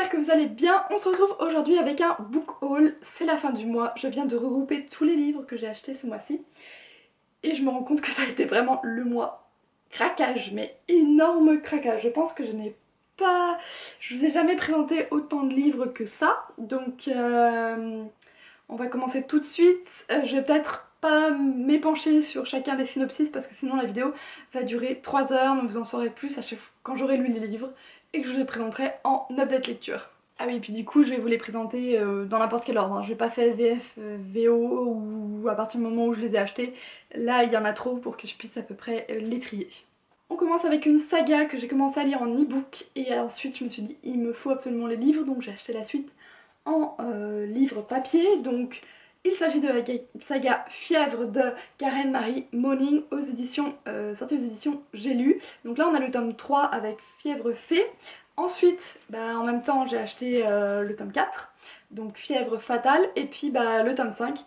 j'espère que vous allez bien. On se retrouve aujourd'hui avec un book haul. C'est la fin du mois, je viens de regrouper tous les livres que j'ai achetés ce mois-ci. Et je me rends compte que ça a été vraiment le mois craquage, mais énorme craquage. Je pense que je n'ai pas... Je vous ai jamais présenté autant de livres que ça. Donc on va commencer tout de suite. Je vais peut-être pas m'épancher sur chacun des synopsis parce que sinon la vidéo va durer 3 heures, donc vous en saurez plus à chaque fois quand j'aurai lu les livres et que je vous les présenterai en update lecture. Ah oui, et puis du coup je vais vous les présenter dans n'importe quel ordre, hein. J'ai pas fait VF, VO ou à partir du moment où je les ai achetés. Là il y en a trop pour que je puisse à peu près les trier. On commence avec une saga que j'ai commencé à lire en e-book et ensuite je me suis dit il me faut absolument les livres, donc j'ai acheté la suite en livre papier. Donc il s'agit de la saga Fièvre de Karen Marie Moning aux éditions, sortie aux éditions J'ai lu. Donc là on a le tome 3 avec Fièvre Fée. Ensuite, en même temps j'ai acheté le tome 4, donc Fièvre Fatale, et puis le tome 5,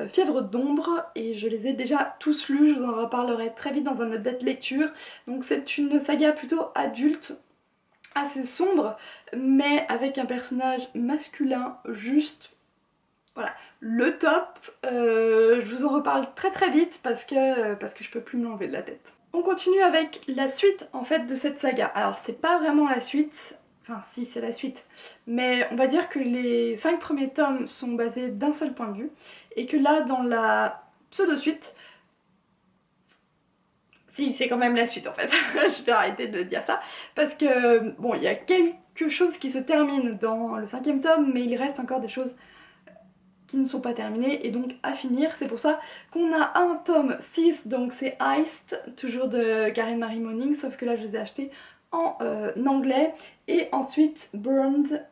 Fièvre d'Ombre, et je les ai déjà tous lus, je vous en reparlerai très vite dans un update lecture. Donc c'est une saga plutôt adulte, assez sombre, mais avec un personnage masculin juste, voilà, le top. Je vous en reparle très très vite parce que je peux plus me l'enlever de la tête. On continue avec la suite en fait de cette saga. Alors c'est pas vraiment la suite, enfin si c'est la suite, mais on va dire que les 5 premiers tomes sont basés d'un seul point de vue et que là dans la pseudo-suite, si, c'est quand même la suite en fait. Je vais arrêter de dire ça. Parce que, bon, il y a quelque chose qui se termine dans le 5e tome, mais il reste encore des choses qui ne sont pas terminées et donc à finir. C'est pour ça qu'on a un tome 6, donc c'est Iced, toujours de Karen Marie Moning, sauf que là je les ai achetés en anglais. Et ensuite Burned,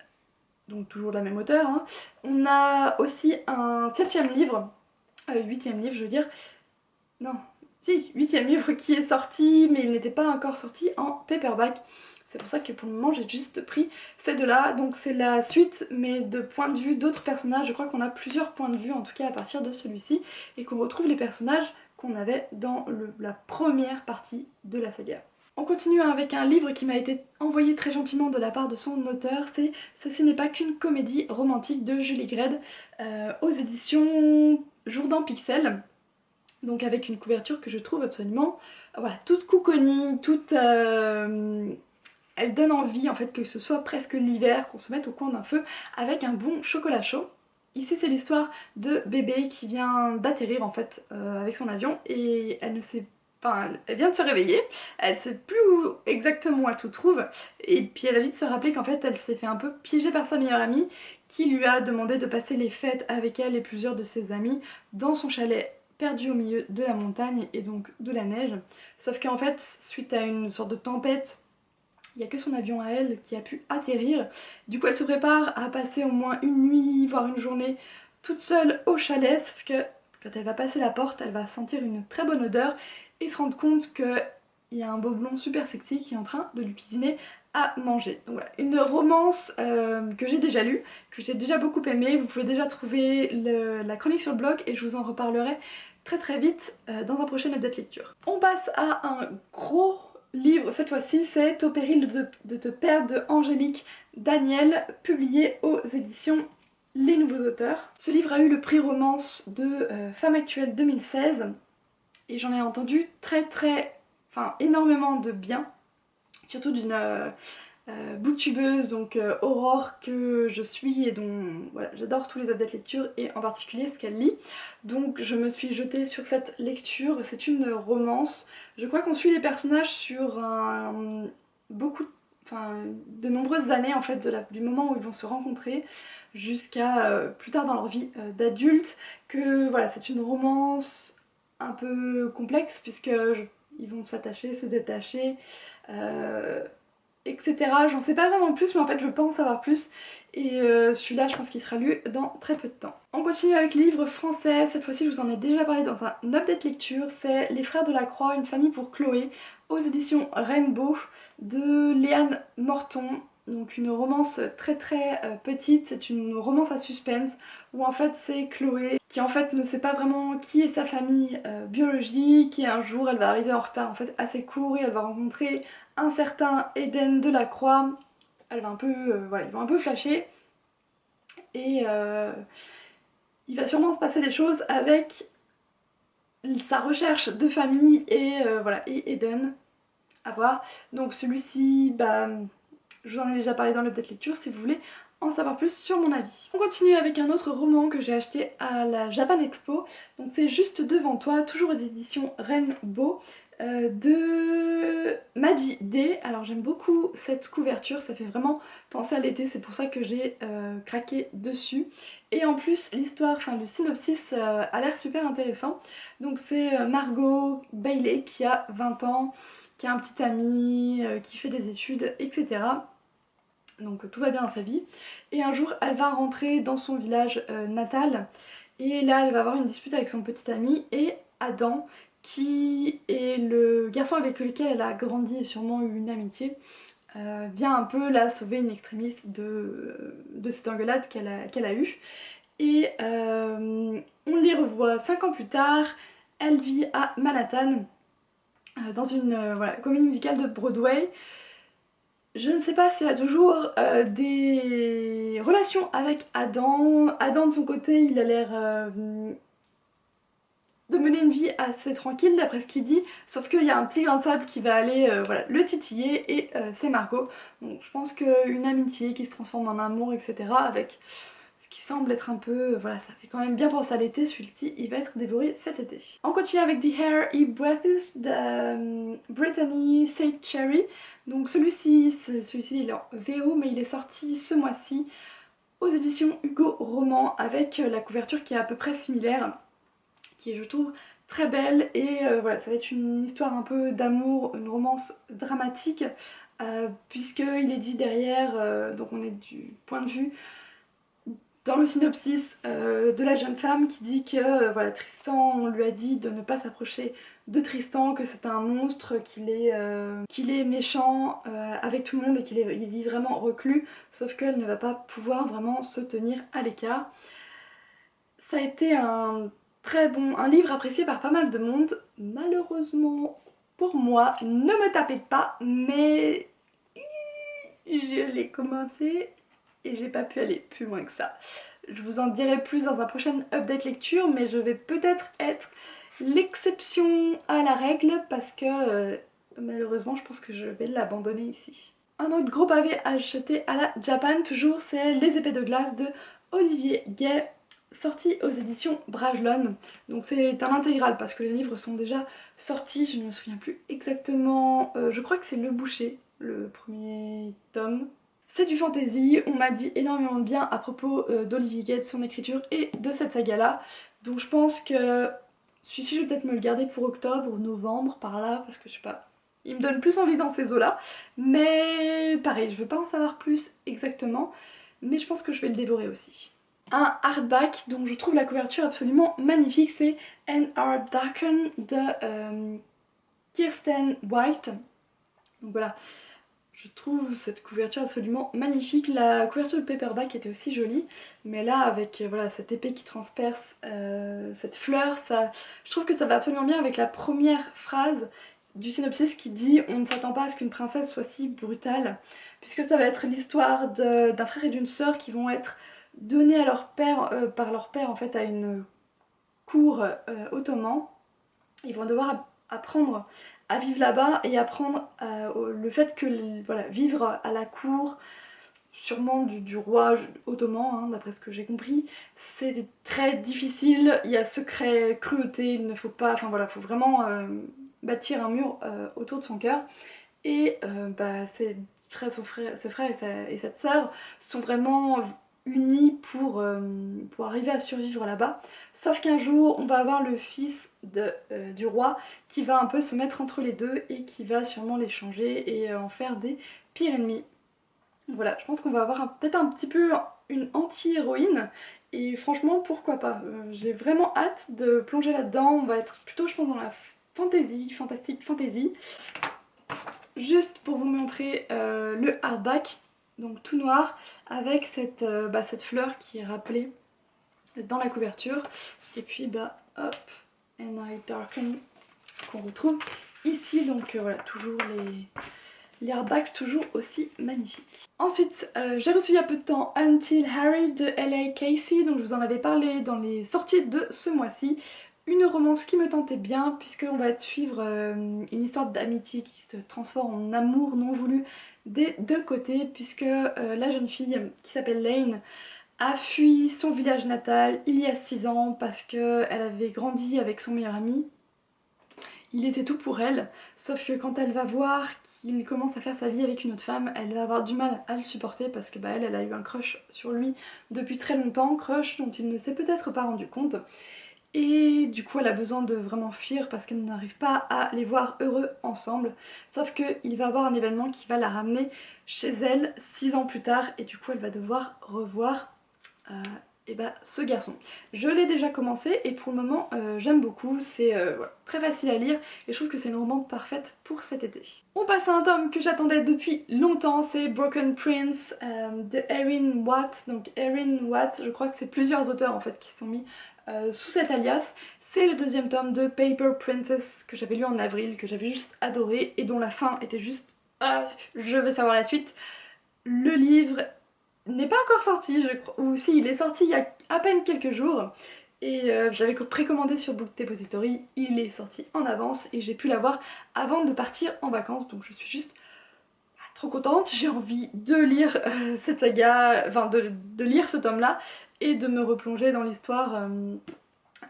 donc toujours de la même auteure, hein. On a aussi un 7e livre, 8e livre je veux dire, non, si, 8e livre qui est sorti, mais il n'était pas encore sorti en paperback. C'est pour ça que pour le moment j'ai juste pris ces deux-là. Donc c'est la suite, mais de point de vue d'autres personnages. Je crois qu'on a plusieurs points de vue, en tout cas à partir de celui-ci, et qu'on retrouve les personnages qu'on avait dans la première partie de la saga. On continue avec un livre qui m'a été envoyé très gentiment de la part de son auteur, c'est Ceci n'est pas qu'une comédie romantique de Julie Gredd, aux éditions Jourdan Pixel. Donc avec une couverture que je trouve absolument, voilà, toute cocoonie, toute... elle donne envie en fait que ce soit presque l'hiver, qu'on se mette au coin d'un feu avec un bon chocolat chaud. Ici c'est l'histoire de bébé qui vient d'atterrir en fait avec son avion et elle ne sait pas, elle vient de se réveiller, elle sait plus où exactement elle se trouve et puis elle a vite se rappeler qu'en fait elle s'est fait un peu piéger par sa meilleure amie qui lui a demandé de passer les fêtes avec elle et plusieurs de ses amis dans son chalet perdu au milieu de la montagne et donc de la neige. Sauf qu'en fait, suite à une sorte de tempête, il n'y a que son avion à elle qui a pu atterrir. Du coup, elle se prépare à passer au moins une nuit, voire une journée, toute seule au chalet. Sauf que quand elle va passer la porte, elle va sentir une très bonne odeur et se rendre compte qu'il y a un beau blond super sexy qui est en train de lui cuisiner à manger. Donc voilà, une romance que j'ai déjà lue, que j'ai déjà beaucoup aimée. Vous pouvez déjà trouver la chronique sur le blog et je vous en reparlerai très très vite dans un prochain update lecture. On passe à un gros livre, cette fois-ci c'est Au péril de te perdre de Angélique Daniel, publié aux éditions Les Nouveaux Auteurs. Ce livre a eu le prix romance de Femme Actuelle 2016 et j'en ai entendu énormément de bien, surtout d'une booktubeuse, donc Aurore, que je suis et dont voilà, j'adore tous les updates lecture et en particulier ce qu'elle lit. Donc je me suis jetée sur cette lecture. C'est une romance. Je crois qu'on suit les personnages sur de nombreuses années en fait, du moment où ils vont se rencontrer jusqu'à plus tard dans leur vie d'adulte. Que voilà, c'est une romance un peu complexe puisque ils vont s'attacher, se détacher, etc. J'en sais pas vraiment plus, mais en fait je peux en savoir plus. Et celui-là, je pense qu'il sera lu dans très peu de temps. On continue avec les livres français. Cette fois-ci, je vous en ai déjà parlé dans un update lecture. C'est Les Frères de la Croix, une famille pour Chloé, aux éditions Rainbow, de Léane Morton. Donc une romance très petite, c'est une romance à suspense où en fait c'est Chloé qui en fait ne sait pas vraiment qui est sa famille biologique et un jour elle va arriver en retard en fait assez court et elle va rencontrer un certain Eden Delacroix elle va un peu, voilà, ils vont un peu flasher et il va sûrement se passer des choses avec sa recherche de famille et voilà, et Eden, à voir. Donc celui-ci, bah, je vous en ai déjà parlé dans l'update lecture si vous voulez en savoir plus sur mon avis. On continue avec un autre roman que j'ai acheté à la Japan Expo, donc c'est Juste devant toi, toujours des éditions Rainbow, de Madi D. Alors j'aime beaucoup cette couverture, ça fait vraiment penser à l'été, c'est pour ça que j'ai craqué dessus. Et en plus l'histoire, enfin le synopsis a l'air super intéressant. Donc c'est Margot Bailey qui a 20 ans, qui a un petit ami, qui fait des études, etc. Donc tout va bien dans sa vie. Et un jour elle va rentrer dans son village natal et là elle va avoir une dispute avec son petit ami et Adam, qui est le garçon avec lequel elle a grandi et sûrement eu une amitié, vient un peu la sauver in extremis de cette engueulade qu'elle a eue. Et on les revoit 5 ans plus tard, elle vit à Manhattan dans une voilà, comédie musicale de Broadway. Je ne sais pas s'il a toujours des relations avec Adam. Adam de son côté, il a l'air de mener une vie assez tranquille d'après ce qu'il dit, sauf qu'il y a un petit grain de sable qui va aller voilà, le titiller et c'est Margot. Donc je pense qu'une amitié qui se transforme en amour, etc. avec ce qui semble être un peu, voilà, ça fait quand même bien penser à l'été, celui-ci il va être dévoré cet été. On continue avec The Hair y Breathes de Brittany St. Cherry. Donc celui-ci il est en VO mais il est sorti ce mois-ci aux éditions Hugo Roman avec la couverture qui est à peu près similaire, qui est je trouve très belle et voilà, ça va être une histoire un peu d'amour, une romance dramatique puisqu'il est dit derrière, donc on est du point de vue dans le synopsis de la jeune femme qui dit que voilà, Tristan, on lui a dit de ne pas s'approcher de Tristan, que c'est un monstre, qu'il est méchant avec tout le monde et il vit vraiment reclus, sauf qu'elle ne va pas pouvoir vraiment se tenir à l'écart. Ça a été un livre apprécié par pas mal de monde. Malheureusement pour moi, ne me tapez pas, mais je l'ai commencé et j'ai pas pu aller plus loin que ça. Je vous en dirai plus dans un prochain update lecture, mais je vais peut-être être l'exception à la règle parce que malheureusement je pense que je vais l'abandonner ici. Un autre gros pavé acheté à la Japan toujours, c'est Les épées de glace de Olivier Gay, sorti aux éditions Brajlon. Donc c'est un intégral parce que les livres sont déjà sortis, je ne me souviens plus exactement, je crois que c'est Le Boucher, le premier tome. C'est du fantasy, on m'a dit énormément de bien à propos d'Olivier Gay, de son écriture et de cette saga là. Donc je pense que celui-ci je vais peut-être me le garder pour octobre ou novembre par là parce que je sais pas, il me donne plus envie dans ces eaux là. Mais pareil, je veux pas en savoir plus exactement, mais je pense que je vais le dévorer aussi. Un hardback dont je trouve la couverture absolument magnifique, c'est An Art Darken de Kirsten White. Donc voilà, je trouve cette couverture absolument magnifique. La couverture de paperback était aussi jolie, mais là avec voilà, cette épée qui transperce cette fleur, je trouve que ça va absolument bien avec la première phrase du synopsis qui dit « On ne s'attend pas à ce qu'une princesse soit si brutale », puisque ça va être l'histoire d'un frère et d'une sœur qui vont être donnés à leur père, par leur père en fait à une cour ottoman. Ils vont devoir apprendre à vivre là-bas et apprendre le fait que voilà, vivre à la cour, sûrement du roi ottoman, hein, d'après ce que j'ai compris, c'est très difficile, il y a secret, cruauté, il ne faut pas, enfin voilà, il faut vraiment bâtir un mur autour de son cœur. Et bah, ce frère et cette sœur sont vraiment unis pour arriver à survivre là-bas. Sauf qu'un jour, on va avoir le fils du roi qui va un peu se mettre entre les deux et qui va sûrement les changer et en faire des pires ennemis. Voilà, je pense qu'on va avoir peut-être un petit peu une anti-héroïne et franchement, pourquoi pas. J'ai vraiment hâte de plonger là-dedans, on va être plutôt, je pense, dans la fantasy, fantastique fantasy. Juste pour vous montrer le hardback, donc tout noir, avec cette fleur qui est rappelée dans la couverture. Et puis bah hop, And I Darken qu'on retrouve ici. Donc voilà, toujours les hardbacks toujours aussi magnifiques. Ensuite, j'ai reçu il y a peu de temps Until Harry de L.A. Casey, donc je vous en avais parlé dans les sorties de ce mois-ci. Une romance qui me tentait bien puisqu'on va suivre une histoire d'amitié qui se transforme en amour non voulu des deux côtés, puisque la jeune fille qui s'appelle Lane a fui son village natal il y a 6 ans parce qu'elle avait grandi avec son meilleur ami. Il était tout pour elle, sauf que quand elle va voir qu'il commence à faire sa vie avec une autre femme, elle va avoir du mal à le supporter parce que elle a eu un crush sur lui depuis très longtemps, crush dont il ne s'est peut-être pas rendu compte. Et du coup elle a besoin de vraiment fuir parce qu'elle n'arrive pas à les voir heureux ensemble. Sauf qu'il va avoir un événement qui va la ramener chez elle 6 ans plus tard et du coup elle va devoir revoir ce garçon. Je l'ai déjà commencé et pour le moment j'aime beaucoup, c'est voilà, très facile à lire et je trouve que c'est une romance parfaite pour cet été. On passe à un tome que j'attendais depuis longtemps, c'est Broken Prince de Erin Watt. Donc Erin Watt, je crois que c'est plusieurs auteurs en fait qui se sont mis sous cet alias. C'est le deuxième tome de Paper Princess que j'avais lu en avril, que j'avais juste adoré et dont la fin était juste je veux savoir la suite. Le livre n'est pas encore sorti, je crois, ou si, il est sorti il y a à peine quelques jours et j'avais précommandé sur Book Depository, il est sorti en avance et j'ai pu l'avoir avant de partir en vacances, donc je suis juste trop contente. J'ai envie de lire cette saga, enfin de lire ce tome là et de me replonger dans l'histoire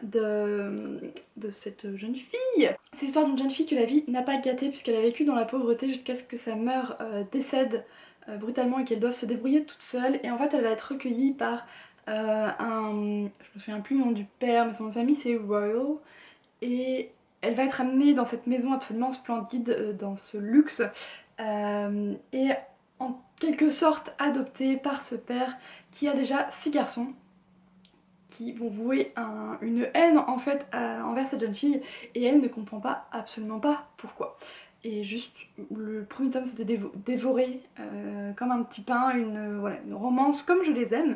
de cette jeune fille. C'est l'histoire d'une jeune fille que la vie n'a pas gâtée puisqu'elle a vécu dans la pauvreté jusqu'à ce que sa mère décède brutalement et qu'elle doive se débrouiller toute seule. Et en fait elle va être recueillie par je me souviens plus le nom du père mais son nom de famille c'est Royal. Et elle va être amenée dans cette maison absolument splendide, dans ce luxe, et en quelque sorte adoptée par ce père qui a déjà 6 garçons qui vont vouer une haine en fait envers cette jeune fille et elle ne comprend pas, absolument pas pourquoi. Et juste le premier tome c'était dévoré comme un petit pain, voilà, une romance comme je les aime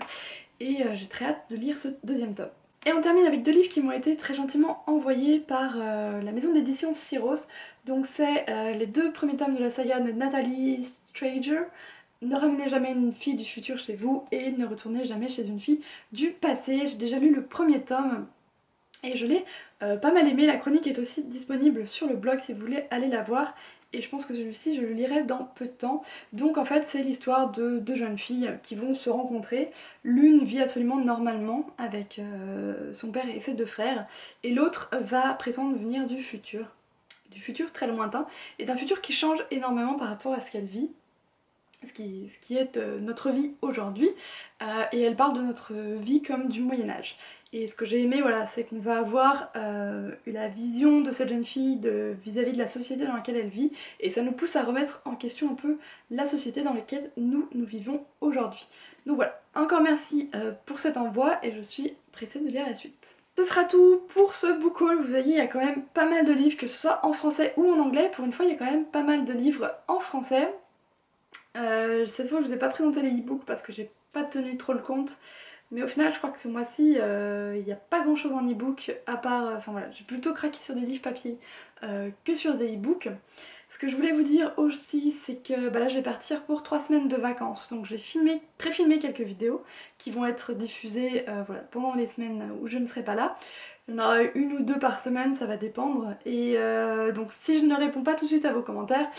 et j'ai très hâte de lire ce deuxième tome. Et on termine avec 2 livres qui m'ont été très gentiment envoyés par la maison d'édition Syros. Donc c'est les 2 premiers tomes de la saga de Natalie Stranger. Ne ramenez jamais une fille du futur chez vous et ne retournez jamais chez une fille du passé. J'ai déjà lu le premier tome et je l'ai pas mal aimé. La chronique est aussi disponible sur le blog si vous voulez aller la voir. Et je pense que celui-ci je le lirai dans peu de temps. Donc en fait c'est l'histoire de 2 jeunes filles qui vont se rencontrer. L'une vit absolument normalement avec son père et ses 2 frères et l'autre va prétendre venir du futur très lointain et d'un futur qui change énormément par rapport à ce qu'elle vit. Ce qui est notre vie aujourd'hui et elle parle de notre vie comme du Moyen-Âge. Et ce que j'ai aimé, voilà, c'est qu'on va avoir la vision de cette jeune fille vis-à-vis de la société dans laquelle elle vit et ça nous pousse à remettre en question un peu la société dans laquelle nous vivons aujourd'hui. Donc voilà, encore merci pour cet envoi et je suis pressée de lire la suite. Ce sera tout pour ce book haul. Vous voyez, il y a quand même pas mal de livres, que ce soit en français ou en anglais. Pour une fois, il y a quand même pas mal de livres en français. Cette fois je vous ai pas présenté les e-books parce que j'ai pas tenu trop le compte, mais au final je crois que ce mois-ci il n'y a pas grand chose en e-book à part, enfin voilà, j'ai plutôt craqué sur des livres papier que sur des e-books. Ce que je voulais vous dire aussi c'est que là je vais partir pour 3 semaines de vacances, donc je vais pré-filmer quelques vidéos qui vont être diffusées voilà, pendant les semaines où je ne serai pas là. Il y en aura 1 ou 2 par semaine, ça va dépendre, et donc si je ne réponds pas tout de suite à vos commentaires,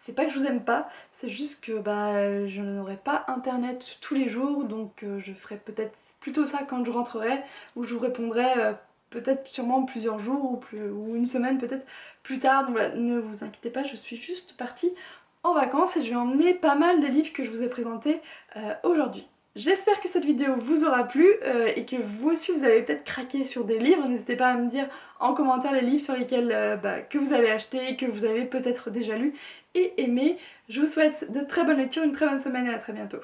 c'est pas que je vous aime pas, c'est juste que je n'aurai pas internet tous les jours, donc je ferai peut-être plutôt ça quand je rentrerai, où je vous répondrai peut-être sûrement plusieurs jours ou une semaine peut-être plus tard. Donc voilà, ne vous inquiétez pas, je suis juste partie en vacances et je vais emmener pas mal des livres que je vous ai présentés aujourd'hui. J'espère que cette vidéo vous aura plu et que vous aussi vous avez peut-être craqué sur des livres. N'hésitez pas à me dire en commentaire les livres sur lesquels que vous avez acheté, que vous avez peut-être déjà lu et aimé. Je vous souhaite de très bonnes lectures, une très bonne semaine et à très bientôt.